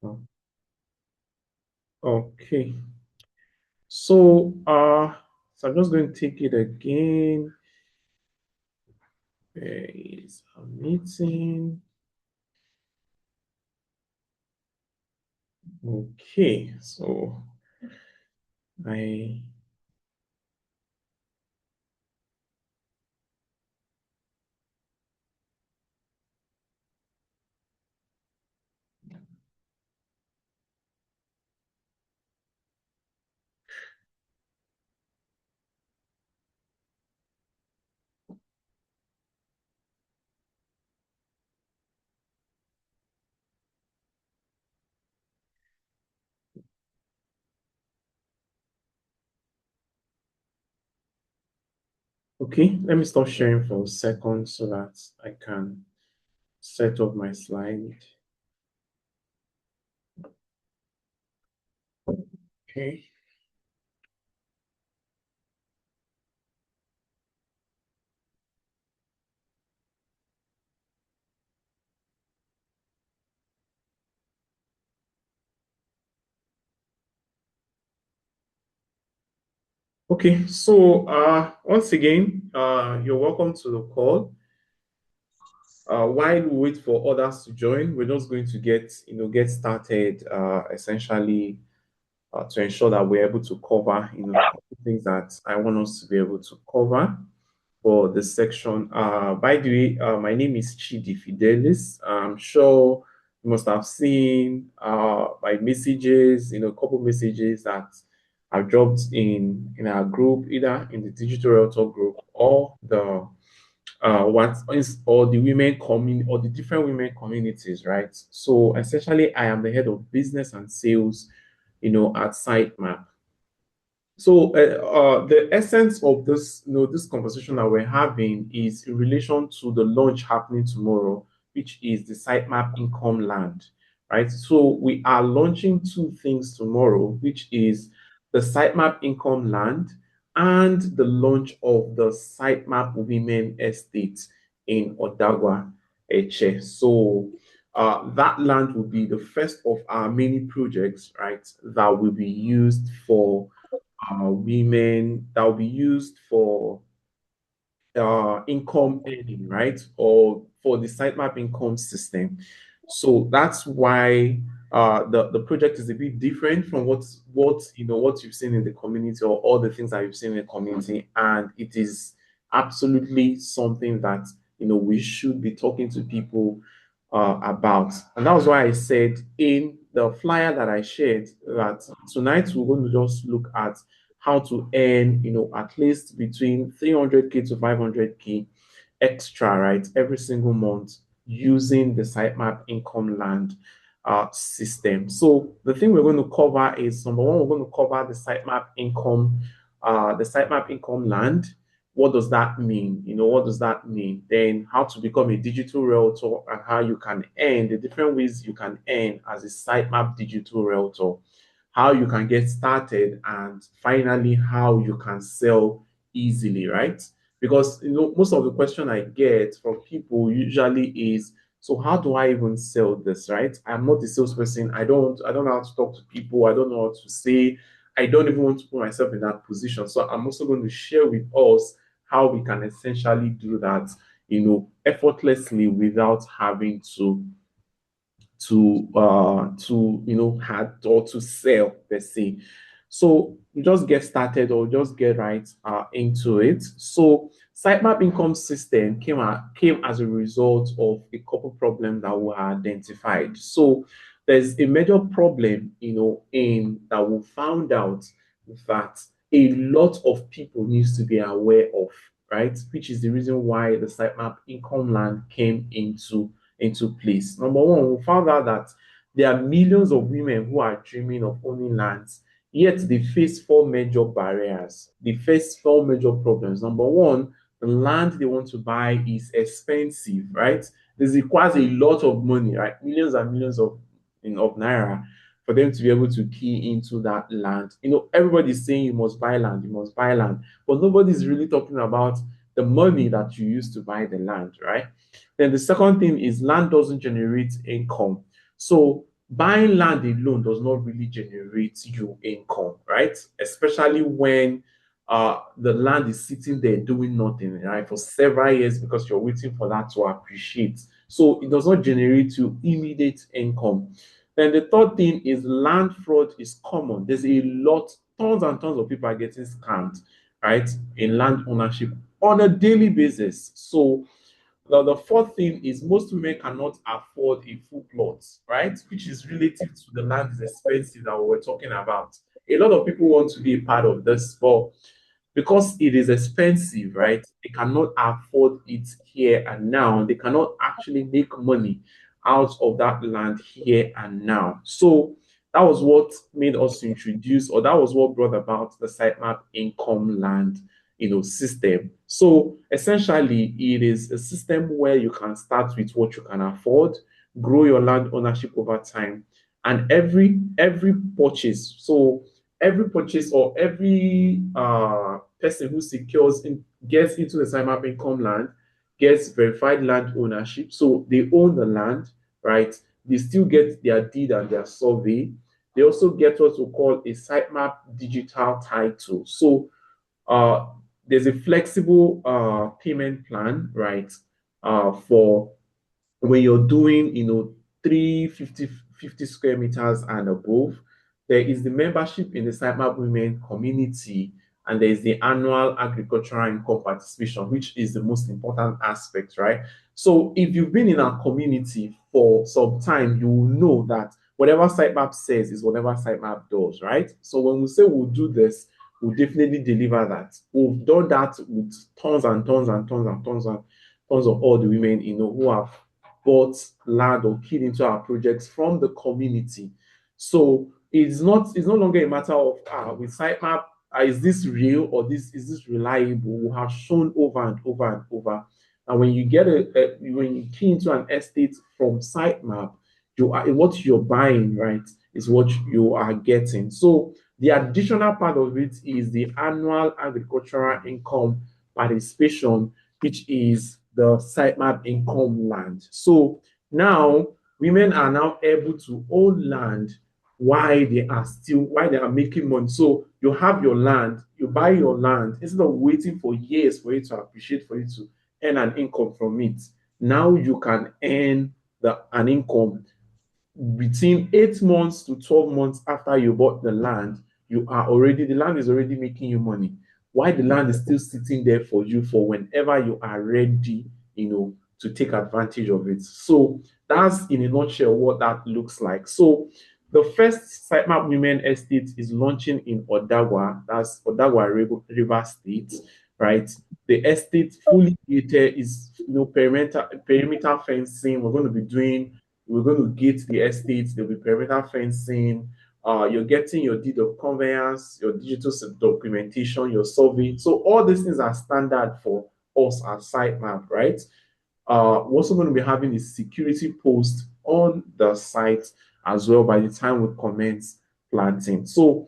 Oh, okay. So I'm just going to take it again. There is a meeting. Okay, so I okay, let me stop sharing for a second so that I can set up my slide. Okay. Okay, so once again, you're welcome to the call. While we wait for others to join, we're just going to get started essentially to ensure that we're able to cover things that I want us to be able to cover for this section. By the way, my name is Chidi Fidelis. I'm sure you must have seen my messages, a couple messages that I've dropped in our group, either in the digital realtor group or the what is or the women community or the different women communities, right? So essentially, I am the head of business and sales, at Sytemap. So the essence of this conversation that we're having is in relation to the launch happening tomorrow, which is the Sitemap Income Land, right? So we are launching two things tomorrow, which is the Sitemap Income Land and the launch of the Sitemap Women Estate in Odagwa, Eche. So that land will be the first of our many projects, right, that will be used for women that will be used for income earning, right? Or for the sitemap income system. So that's why the project is a bit different from what you've seen in the community or all the things that you've seen in the community, and it is absolutely something that we should be talking to people about. And that was why I said in the flyer that I shared that tonight we're going to just look at how to earn, at least between 300K to 500K extra, right, every single month using the sitemap income land system. So the thing we're going to cover is number one, we're going to cover the sitemap income land. What does that mean? What does that mean? Then how to become a digital realtor and how you can earn the different ways you can earn as a sitemap digital realtor, how you can get started, and finally how you can sell easily, right? Because most of the question I get from people usually is, so how do I even sell this, right? I'm not a salesperson. I don't know how to talk to people. I don't know what to say. I don't even want to put myself in that position. So I'm also going to share with us how we can essentially do that, effortlessly without having to had or to sell per se. So we just get started or just get right into it. So sitemap income system came as a result of a couple problems that were identified. So there's a major problem, in that we found out that a lot of people needs to be aware of, right? Which is the reason why the sitemap income land came into place. Number one, we found out that there are millions of women who are dreaming of owning lands, yet they face four major barriers. They face four major problems. Number one, the land they want to buy is expensive, right? This requires a lot of money, right? Millions and millions of naira for them to be able to key into that land. Everybody's saying you must buy land, you must buy land, but nobody's really talking about the money that you use to buy the land, right? Then the second thing is land doesn't generate income. So buying land alone does not really generate you income, right? Especially when the land is sitting there doing nothing, right, for several years because you're waiting for that to appreciate. So it does not generate you immediate income. Then the third thing is land fraud is common. There's a lot, tons and tons of people are getting scammed, right, in land ownership on a daily basis. So now, the fourth thing is most women cannot afford a full plot, right? Which is relative to the land is expensive that we were talking about. A lot of people want to be a part of this, but because it is expensive, right? They cannot afford it here and now. They cannot actually make money out of that land here and now. So that was what made us introduce, or that was what brought about the sitemap income land, system. So essentially, it is a system where you can start with what you can afford, grow your land ownership over time, and every purchase. So every purchase or every person who gets into the Sytemap income land gets verified land ownership. So they own the land, right? They still get their deed and their survey. They also get what we call a sitemap digital title. So uh, there's a flexible payment plan, right? For when you're doing, 350 square meters and above, there is the membership in the Sitemap Women community, and there is the annual agricultural income participation, which is the most important aspect, right? So if you've been in our community for some time, you will know that whatever Sitemap says is whatever Sitemap does, right? So when we say we'll do this, we'll definitely deliver that. We've done that with tons and tons and tons and tons and tons of all the women, who have bought land or keyed into our projects from the community. So it's no longer a matter of with sitemap, is this real or this is this reliable? We have shown over and over and over. And when you get when you key into an estate from sitemap, what you're buying, right, is what you are getting. So the additional part of it is the annual agricultural income participation, which is the sitemap income land. So now women are now able to own land while they are making money. So you have your land, you buy your land instead of waiting for years for it to appreciate, for you to earn an income from it. Now you can earn an income between 8 months to 12 months after you bought the land. The land is already making you money. Why the land is still sitting there for you for whenever you are ready, to take advantage of it. So that's in a nutshell what that looks like. So the first sitemap women estate is launching in Odagwa, that's Odagwa River State, right? The estate fully gated is, perimeter fencing. We're going to gate the estates. There'll be perimeter fencing. You're getting your deed of conveyance, your digital documentation, your survey. So all these things are standard for us at sitemap, right? We're also going to be having a security post on the site as well by the time we commence planting. So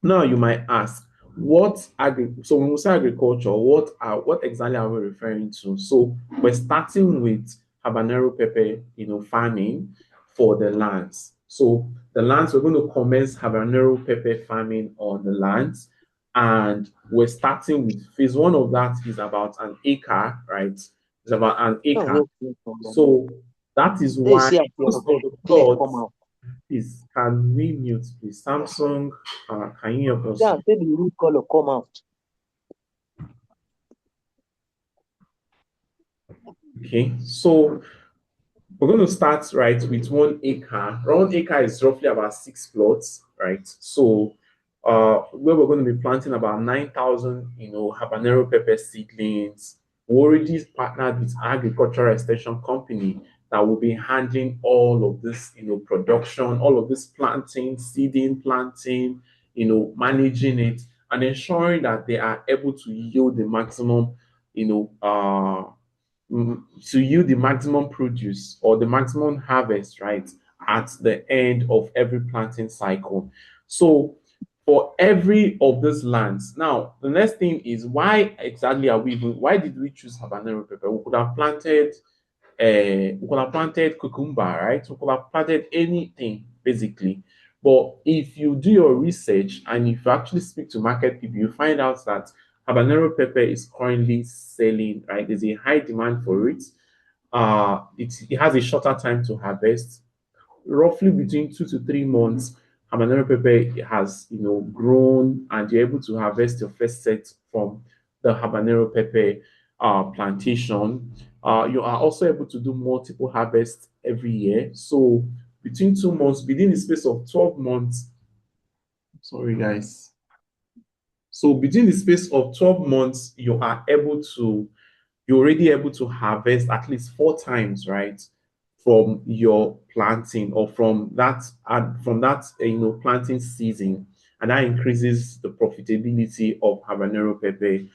now you might ask, so when we say agriculture, what exactly are we referring to? So we're starting with habanero pepper, farming for the lands. So the lands, we're going to commence habanero pepper farming on the lands. And we're starting with phase one of that is about an acre, right? It's about an That's acre. what clear from them. So that is They why see at most your of the clear come plots out. is, can we mute please? Samsung, can you help us? Yeah, say the root color come out. Okay, so we're going to start right with 1 acre. 1 acre is roughly about 6 plots, right? So where we're going to be planting about 9,000, habanero pepper seedlings. We already partnered with agricultural extension company that will be handling all of this, production, all of this planting, seeding, planting, managing it, and ensuring that they are able to yield the maximum, you know, uh, to yield the maximum produce or the maximum harvest, right, at the end of every planting cycle. So for every of these lands, now the next thing is why exactly why did we choose habanero pepper? We could have planted we could have planted cucumber, right? We could have planted anything basically. But if you do your research and if you actually speak to market people, you find out that habanero pepper is currently selling, right? There's a high demand for it. It has a shorter time to harvest, roughly between 2 to 3 months. Habanero pepper has grown, and you're able to harvest your first set from the habanero pepper plantation. You are also able to do multiple harvests every year. So between 2 months, within the space of 12 months, sorry guys. So between the space of 12 months, you're already able to harvest at least 4 times, right, from your planting or from that planting season, and that increases the profitability of habanero pepper.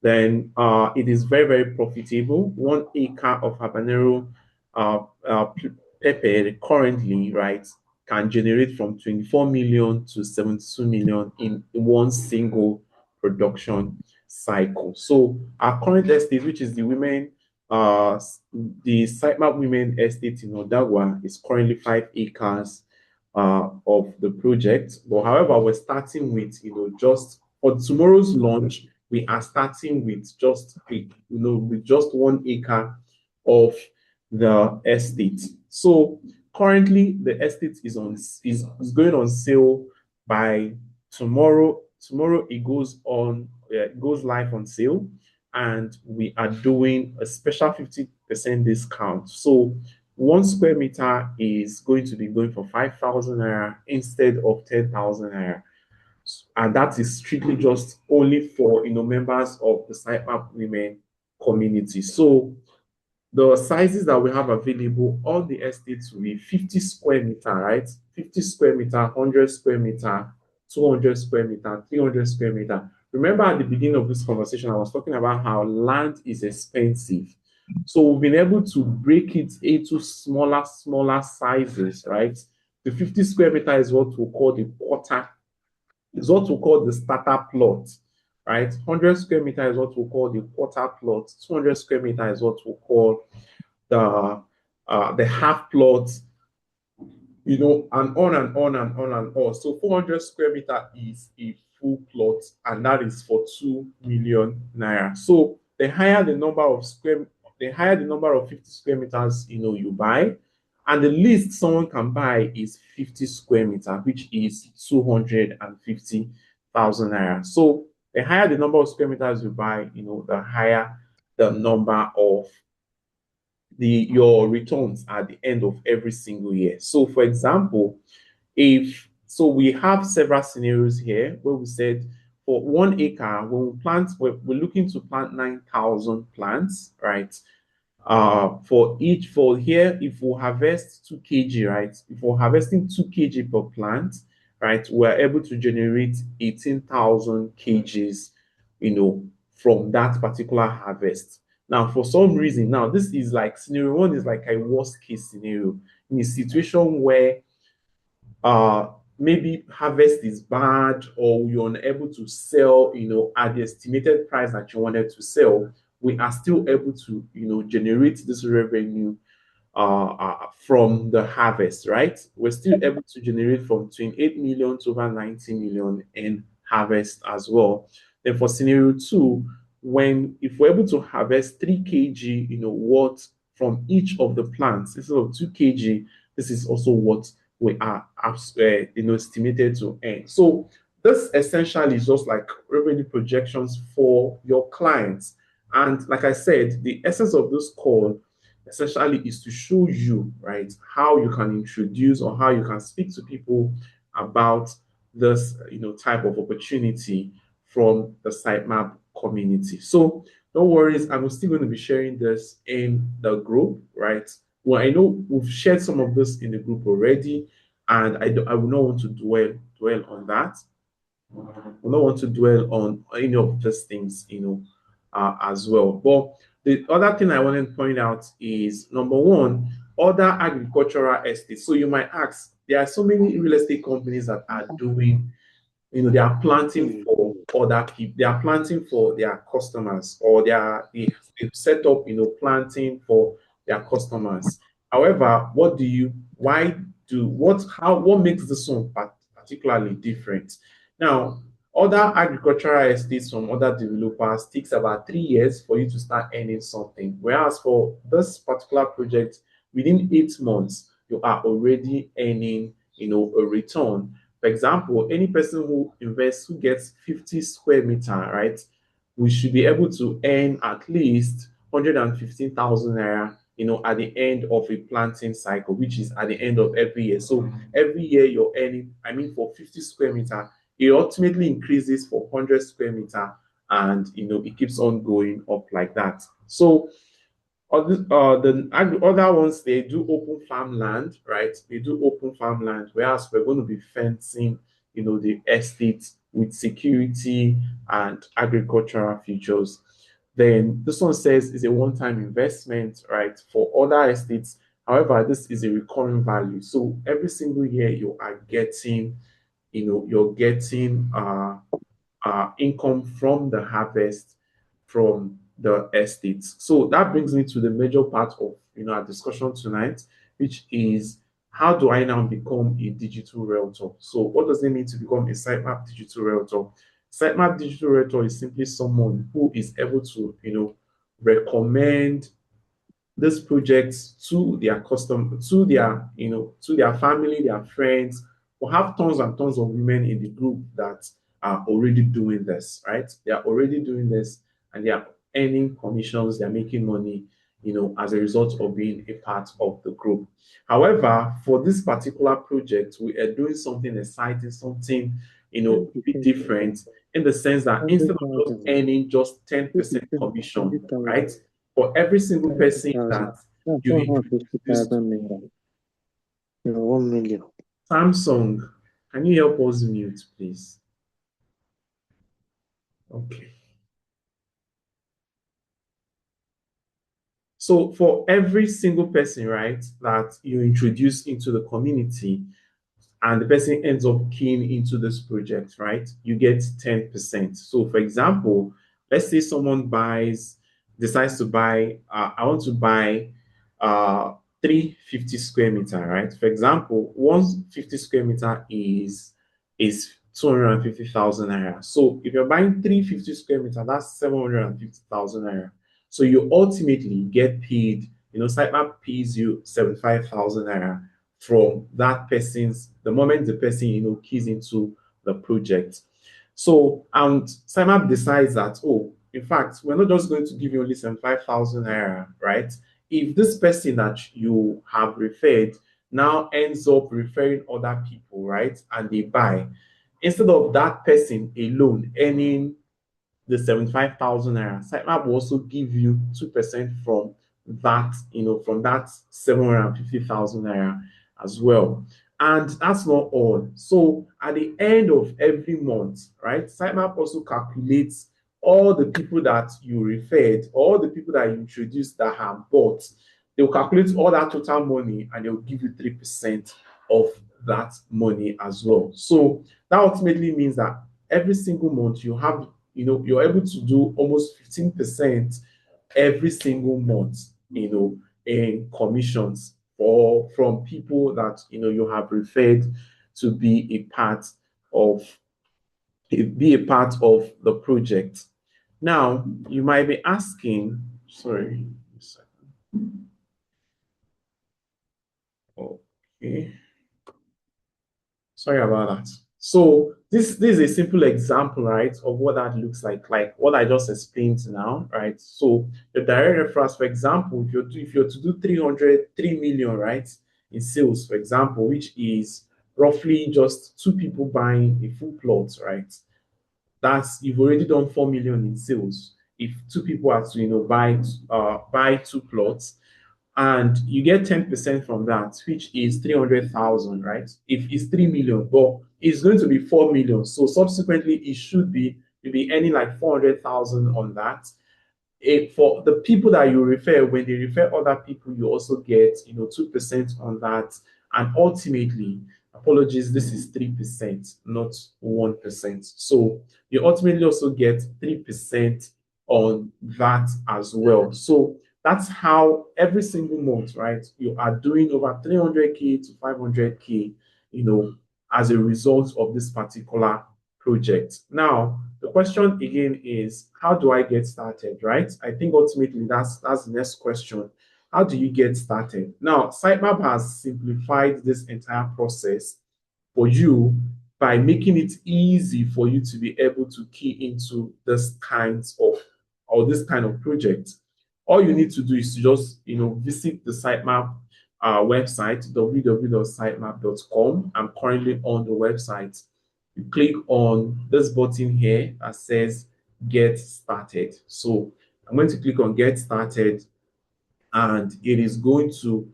Then it is very very profitable. 1 acre of habanero uh, uh, pepper currently, right, can generate from 24 million to 72 million in one single production cycle. So our current estate, which is uh, the Sytemap Women Estate in Odagwa, is currently 5 acres of the project. But however, we're starting with just for tomorrow's launch, we are starting with just 1 acre of the estate. So currently, the estate is going on sale by tomorrow. Tomorrow it goes on, it goes live on sale, and we are doing a special 50% discount. So 1 square meter is going to be going for 5,000 naira instead of 10,000 naira. And that is strictly just only for members of the Sitemap women community. So the sizes that we have available on the estates will be 50 square meter, right? 50 square meter, 100 square meter, 200 square meter, 300 square meter. Remember at the beginning of this conversation, I was talking about how land is expensive. So we've been able to break it into smaller sizes, right? The 50 square meter is what we call the quarter, is what we call the starter plot, right? 100 square meter is what we call the quarter plot. 200 square meter is what we call the half plot, and on and on and on and on. So 400 square meter is a full plot, and that is for 2 million naira. So the higher the number of 50 square meters you buy, and the least someone can buy is 50 square meter, which is 250,000 naira. So the higher the number of square meters you buy, the higher the number of your returns at the end of every single year. So, for example, if so, we have several scenarios here where we said for 1 acre, when we plant, we're looking to plant 9,000 plants, right? For here, if we harvest 2 kg, right? If we're harvesting 2 kg per plant, right, we're able to generate 18,000 kgs, from that particular harvest. Now, for some reason, now this is like scenario one is like a worst case scenario in a situation where uh maybe harvest is bad or you're unable to sell, at the estimated price that you wanted to sell. We are still able to, generate this revenue from the harvest, right? We're still able to generate from 28 million to over 90 million in harvest as well. Then for scenario two, when if we're able to harvest 3 kg, what from each of the plants instead of 2 kg, this is also what we are estimated to earn. So this essentially is just like revenue projections for your clients. And like I said, the essence of this call essentially is to show you, right, how you can introduce or how you can speak to people about this type of opportunity from the sitemap community. So no worries, I'm still going to be sharing this in the group, right? Well, I know we've shared some of this in the group already, and I will not want to dwell on that. I don't want to dwell on any of these things, as well. But the other thing I want to point out is number one, other agricultural estates. So you might ask, there are so many real estate companies that are doing, they are planting for other people, they are planting for their customers, or they've set up, planting for their customers. However, what makes this one particularly different? Now, other agricultural estates from other developers takes about 3 years for you to start earning something. Whereas for this particular project, within 8 months, you are already earning, a return. For example, any person who invests, who gets 50 square meter, right, we should be able to earn at least 115,000 naira, at the end of a planting cycle, which is at the end of every year. So every year you're earning, I mean, for 50 square meter, it ultimately increases for 100 square meter, and it keeps on going up like that. So the other ones, they do open farmland, right? They do open farmland, whereas we're going to be fencing, the estate with security and agricultural features. Then this one says is a one-time investment, right? For other estates, however, this is a recurring value. So every single year you are getting, you're getting income from the harvest from the estates. So that brings me to the major part of our discussion tonight, which is how do I now become a digital realtor? So what does it mean to become a sitemap digital realtor? Sitemap digital realtor is simply someone who is able to recommend this project to their to their family, their friends. We have tons and tons of women in the group that are already doing this, right? They are already doing this, and they are earning commissions, they're making money, as a result of being a part of the group. However, for this particular project, we are doing something exciting, something, a bit 10%, different, in the sense that instead of just 100,000. earning just 10% 50%, commission, 100,000. right? For every single person 100,000. that That's you introduce to 150,000 naira. 1 million. Samsung, can you help us mute, please? Okay. So for every single person, right, that you introduce into the community, and the person ends up keying into this project, right, you get 10%. So for example, let's say someone decides to buy, I want to buy 350 square meter, right? For example, 150 square meter is 250,000 naira. So if you're buying 350 square meter, that's 750,000 naira. So you ultimately get paid, Sitemap pays you 75,000 naira from that person's, the moment the person keys into the project. So and Sytemap decides that, oh, in fact, we're not just going to give you only 75,000 naira, right? If this person that you have referred now ends up referring other people, right, and they buy, instead of that person alone earning the 75,000 naira, Sytemap will also give you 2% from that, from that 750,000 naira as well. And that's not all. So at the end of every month, right, Sytemap also calculates all the people that you referred, all the people that you introduced that have bought. They'll calculate all that total money, and they'll give you 3% of that money as well. So that ultimately means that every single month you have, you're able to do almost 15% every single month, in commissions or from people that you have referred to of be a part of the project. Now you might be asking, sorry, okay. Sorry about that. So this is a simple example, right, of what that looks like what I just explained now, right? So the direct referrals, for example, if you're to do 3 million, right, in sales, for example, which is roughly just two people buying a full plot, right? That's you've already done 4 million in sales. If two people are to buy two plots, and you get 10% from that, which is 300,000, right? If it's 3 million, but it's going to be 4 million. So subsequently, you'll be earning like 400,000 on that. For the people that you refer, when they refer other people, you also get 2% on that. And ultimately, apologies, this is 3%, not 1%. So you ultimately also get 3% on that as well. So That's how every single month, right, you are doing over 300K to 500K, you know, as a result of this particular project. Now, the question again is, how do I get started, right? I think ultimately that's the next question. How do you get started? Now, Sitemap has simplified this entire process for you by making it easy for you to be able to key into this kinds of or this kind of project. All you need to do is to just visit the sitemap website, www.sitemap.com. I'm currently on the website. You click on this button here that says get started. So I'm going to click on get started, and it is going to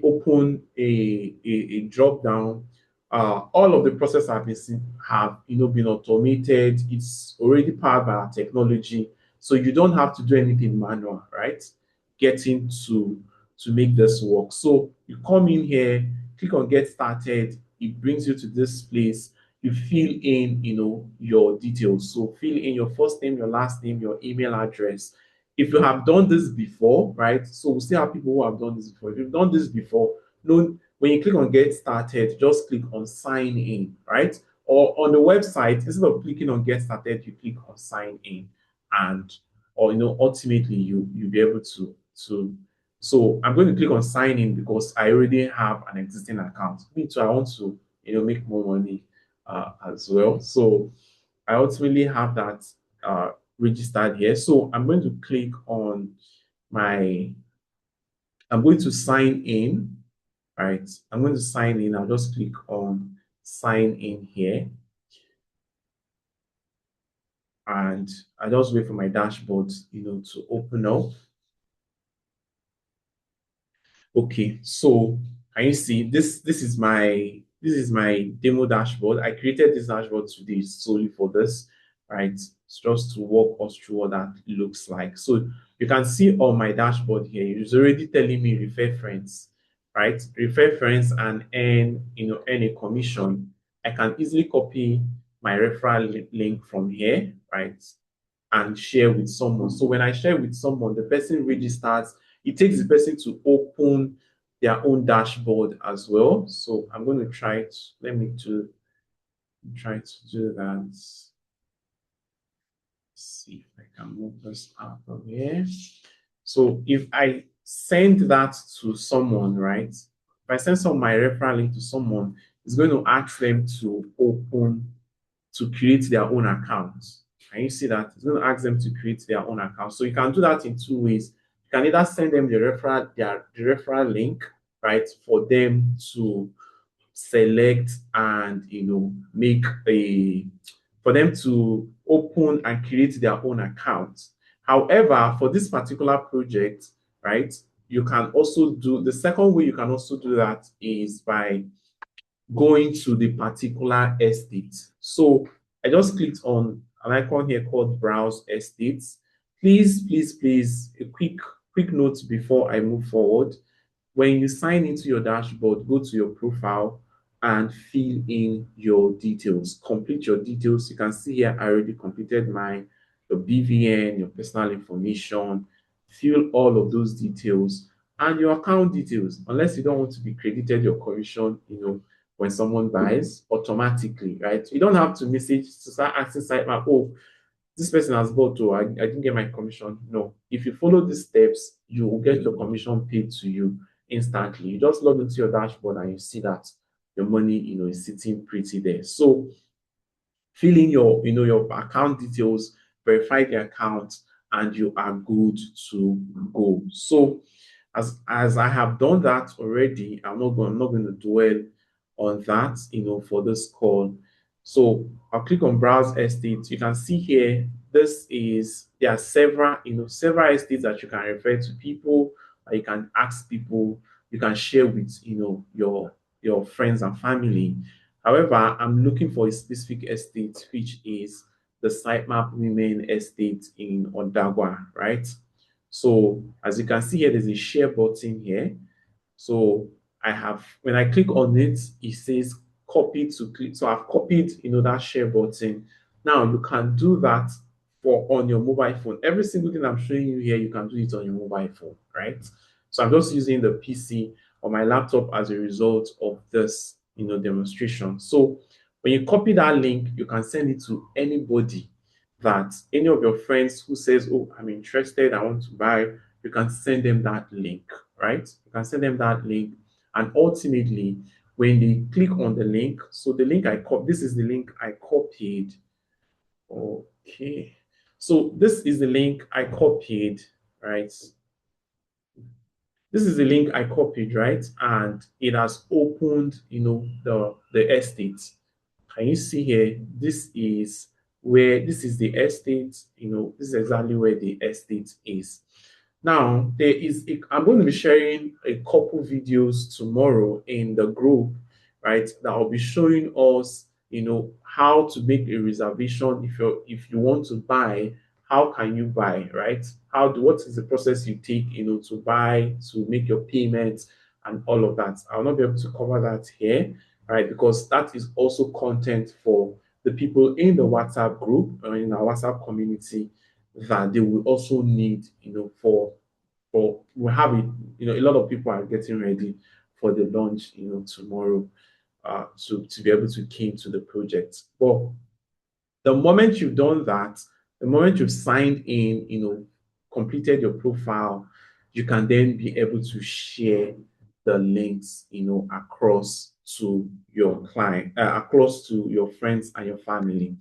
open a drop down. All of the process have been automated. It's already powered by our technology, so you don't have to do anything manual, right? Getting to make this work. So you come in here, click on get started. It brings you to this place. You fill in your details. So fill in your first name, your last name, your email address. If you have done this before, right? So we still have people who have done this before. If you've done this before, no, when you click on get started, just click on sign in, right? Or on the website, instead of clicking on get started, you click on sign in, and or ultimately you'll be able to. So I'm going to click on sign in because I already have an existing account. Me too, I want to make more money as well. So I ultimately have that uh, registered here. So I'm going to click on my, I'm going to sign in, right? I'm going to sign in. I'll just click on sign in here. And I just wait for my dashboard, to open up. Okay, so can you see this? This is my demo dashboard. I created this dashboard today solely for this, right? It's just to walk us through what that looks like. So you can see on my dashboard here, it's already telling me refer friends, right? Refer friends and earn a commission. I can easily copy my referral link from here, right? And share with someone. So when I share with someone, the person registers, it takes the person to open their own dashboard as well. So I'm going to try to try to do that. Let's see if I can move this out of here. So if I send that to someone, right? If I send some my referral link to someone, it's going to ask them to create their own account. And you see that it's going to ask them to create their own account. So you can do that in two ways. You can either send them the referral link, right, for them to select and make a for them to open and create their own account. However, for this particular project, right, you can also do the second way you can also do that is by going to the particular estate. So I just clicked on an icon here called Browse Estates. Please, a quick note before I move forward. When you sign into your dashboard, go to your profile and fill in your details. Complete your details. You can see here I already completed mine, your BVN, your personal information. Fill all of those details and your account details, unless you don't want to be credited your commission, when someone buys automatically, right? You don't have to message to start asking Sitemap, oh, this person has bought, oh, I didn't get my commission. No, if you follow these steps, you will get your commission paid to you instantly. You just log into your dashboard and you see that your money, is sitting pretty there. So fill in your account details, verify the account, and you are good to go. So as I have done that already, I'm not going to dwell on that, for this call. So I'll click on browse estates. You can see here, there are several estates that you can refer to people, you can ask people, you can share with, your friends and family. However, I'm looking for a specific estate, which is the Sitemap Women Estate in Odagwa, right? So as you can see here, there's a share button here. So when I click on it, it says copy to click. So I've copied, that share button. Now you can do that for on your mobile phone. Every single thing I'm showing you here, you can do it on your mobile phone, right? So I'm just using the PC or my laptop as a result of this, demonstration. So when you copy that link, you can send it to anybody, that any of your friends who says, "Oh, I'm interested, I want to buy," you can send them that link, right? You can send them that link, and ultimately, when they click on the link, so the link this is the link I copied. Okay, so this is the link I copied, right? This is the link I copied, right? And it has opened, the estate. Can you see here? This is the estate, this is exactly where the estate is. Now, I'm going to be sharing a couple videos tomorrow in the group, right? That will be showing us, how to make a reservation if you want to buy. How can you buy, right? What is the process you take, to buy, to make your payments and all of that. I'll not be able to cover that here, right? Because that is also content for the people in the WhatsApp group or in our WhatsApp community, that they will also need, we have it, a lot of people are getting ready for the launch, tomorrow, to be able to key into the project. But the moment you've done that, the moment you've signed in, completed your profile, you can then be able to share the links, across to your across to your friends and your family.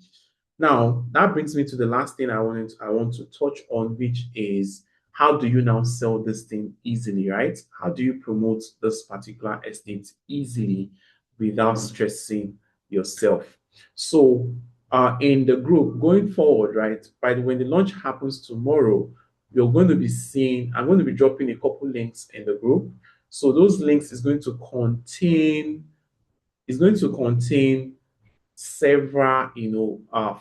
Now, that brings me to the last thing I want to touch on, which is, how do you now sell this thing easily, right? How do you promote this particular estate easily without stressing yourself? So, in the group going forward, right, when the launch happens tomorrow, you're going to be seeing, I'm going to be dropping a couple links in the group. So those links is going to contain several,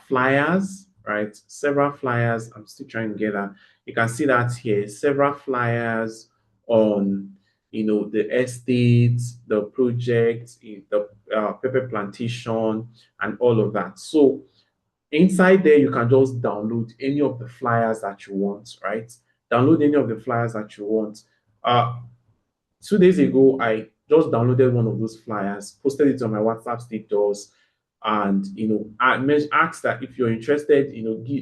flyers, right? Several flyers. I'm still trying to get that. You can see that here. Several flyers on, the estate, the project, the pepper plantation, and all of that. So inside there, you can just download any of the flyers that you want, right? Download any of the flyers that you want. Uh, 2 days ago, I just downloaded one of those flyers, posted it on my WhatsApp status, and asked that if you're interested,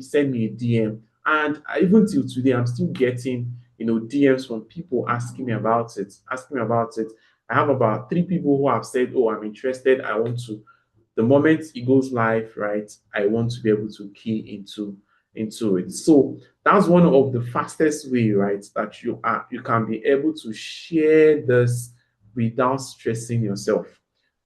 send me a DM. And even till today, I'm still getting DMs from people asking me about it, I have about 3 people who have said, "Oh, I'm interested. I want to." The moment it goes live, right, I want to be able to key into it. So that's one of the fastest way, right, that you can be able to share this without stressing yourself.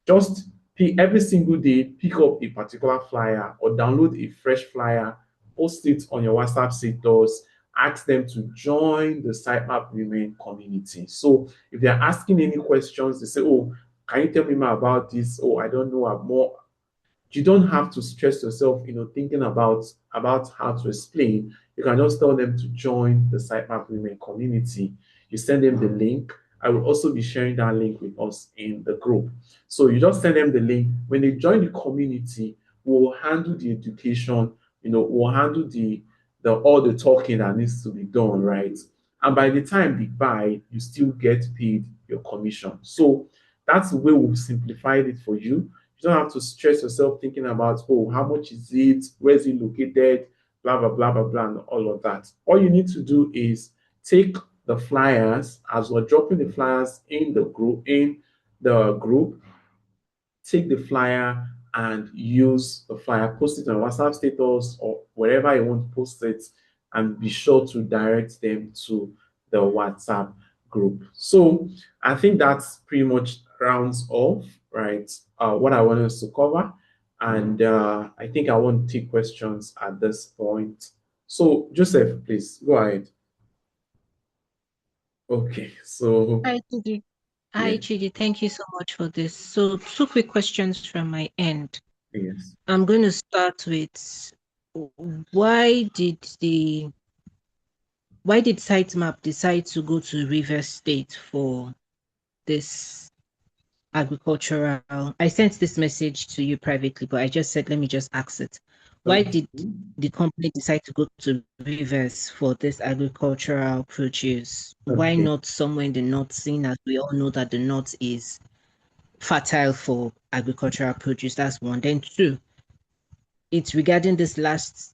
Just pick every single day, pick up a particular flyer or download a fresh flyer, post it on your WhatsApp status, ask them to join the Sytemap Women community. So if they're asking any questions, they say, "Oh, can you tell me more about this? Oh, I don't know more." You don't have to stress yourself, thinking about how to explain. You can just tell them to join the Sitemap Women community. You send them the link. I will also be sharing that link with us in the group. So you just send them the link. When they join the community, we'll handle the education, we'll handle the all the talking that needs to be done, right? And by the time they buy, you still get paid your commission. So that's the way we've simplified it for you. You don't have to stress yourself thinking about, "Oh, how much is it? Where is it located? Blah, blah, blah, blah, blah," and all of that. All you need to do is take the flyers, as we're dropping the flyers in the group, take the flyer and use the flyer, post it on WhatsApp status or wherever you want to post it, and be sure to direct them to the WhatsApp group. So I think that's pretty much rounds off, right? What I wanted us to cover. And I think I want to take questions at this point. So, Joseph, please go ahead. Okay, so Hi, Chidi. yeah, Hi, Chidi. Thank you so much for this. So, two quick questions from my end. yes. I'm going to start with why did the why did Sitemap decide to go to River State for this agricultural? I sent this message to you privately, but I just said let me just ask it. Why did Okay. the company decide to go to rivers for this agricultural produce? Why Okay. not somewhere in the north, seeing as we all know that the north is fertile for agricultural produce? That's one. Then two, it's regarding this last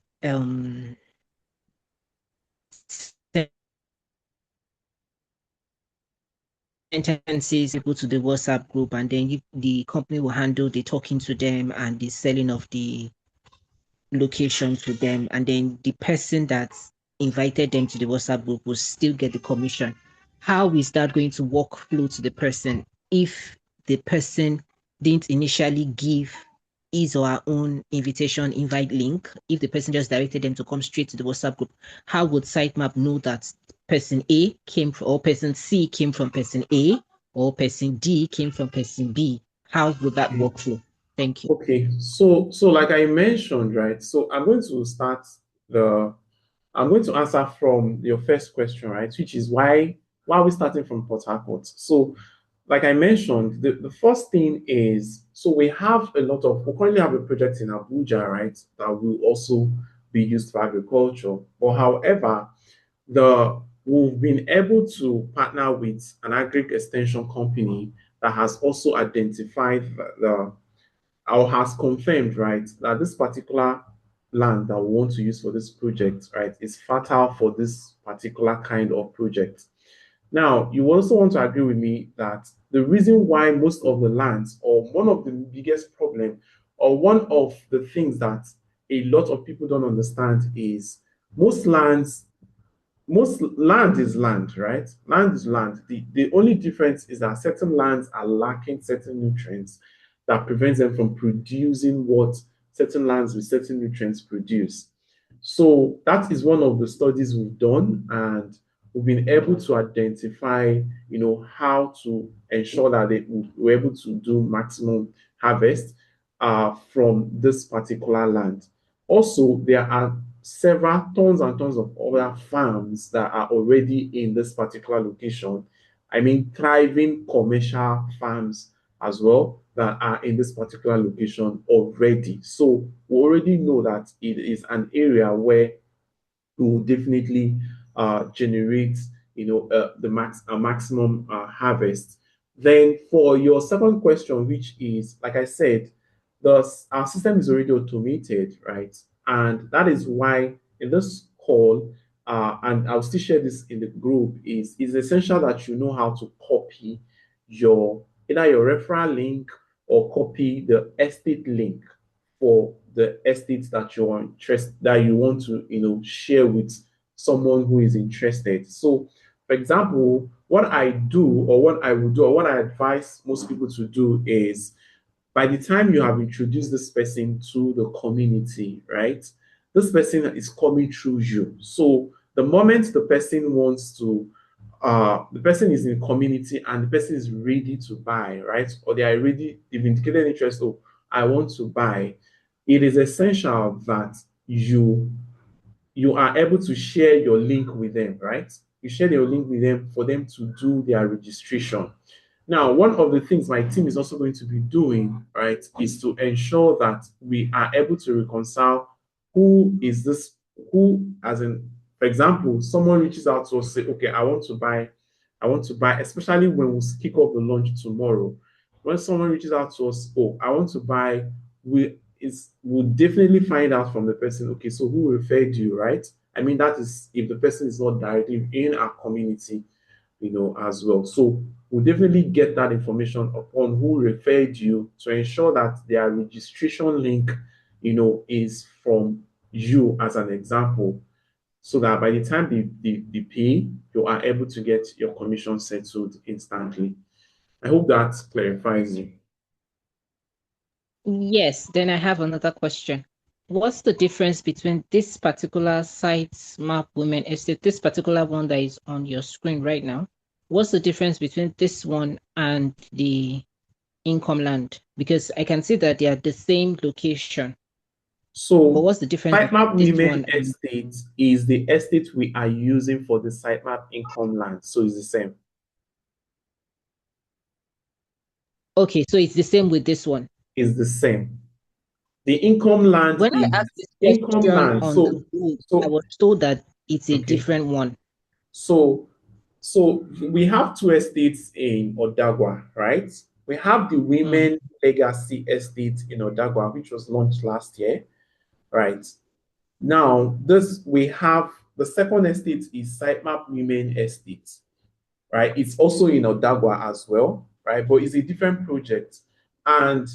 sentences people to the WhatsApp group, and then the company will handle the talking to them and the selling of the location to them, and then the person that invited them to the WhatsApp group will still get the commission. How is that going to work flow to the person if the person didn't initially give his or her own invitation invite link? If the person just directed them to come straight to the WhatsApp group, how would Sitemap know that person A came from, or person C came from person A, or person D came from person B? How would that Okay. workflow? Thank you. Okay. So like I mentioned, right? So the I'm going to answer from your first question, right? Which is why are we starting from Port Harcourt? So, like I mentioned, the first thing is so we currently have a project in Abuja, right? That will also be used for agriculture. But however, we've been able to partner with an agri extension company that has also identified the or has confirmed, right, that this particular land that we want to use for this project, right, is fertile for this particular kind of project. Now, you also want to agree with me that the reason why most of the lands, or one of the biggest problem, or one of the things that a lot of people don't understand is most lands most land is land, right? Land is land. The only difference is that certain lands are lacking certain nutrients that prevents them from producing what certain lands with certain nutrients produce. So that is one of the studies we've done, and we've been able to identify, how to ensure that we're able to do maximum harvest from this particular land. Also, there are several tons and tons of other farms that are already in this particular location. I mean, thriving commercial farms as well that are in this particular location already. So we already know that it is an area where will definitely generate a maximum harvest. Then for your second question, which is like I said, our system is already automated, right? And that is why in this call, and I'll still share this in the group, is essential that you know how to copy your either your referral link or copy the estate link for the estates that you want to share with someone who is interested. So, for example, what I do or what I would do or what I advise most people to do is by the time you have introduced this person to the community, right? This person is coming through you. So the moment the person is in community and the person is ready to buy, right? Or they've indicated interest, oh, I want to buy. It is essential that you are able to share your link with them, right? You share your link with them for them to do their registration. Now, one of the things my team is also going to be doing, right, is to ensure that we are able to reconcile who is this, as in, for example, someone reaches out to us, say, okay, I want to buy, especially when we kick off the launch tomorrow. When someone reaches out to us, oh, I want to buy, we'll definitely find out from the person, okay, so who referred you, right? I mean, that is if the person is not directly in our community, as well. So we'll definitely get that information upon who referred you to ensure that their registration link, is from you as an example, so that by the time they pay, you are able to get your commission settled instantly. I hope that clarifies it. Yes, then I have another question. What's the difference between this particular site map women estate, this particular one that is on your screen right now? What's the difference between this one and the income land? Because I can see that they are the same location, but So what's the difference between sitemap this women one and estate is the estate we are using for the sitemap income land. So it's the same. okay, so it's the same with this one. It's the same. The income land When I is asked this income question land. on the group, I So was told that it's a okay. different one. So so we have two estates in Odagwa, right? We have the Mm, Women Legacy Estate in Odagwa, which was launched last year, right? Now, this we have the second estate is Sytemap Women Estate, right? It's also in Odagwa as well, right? But it's a different project. And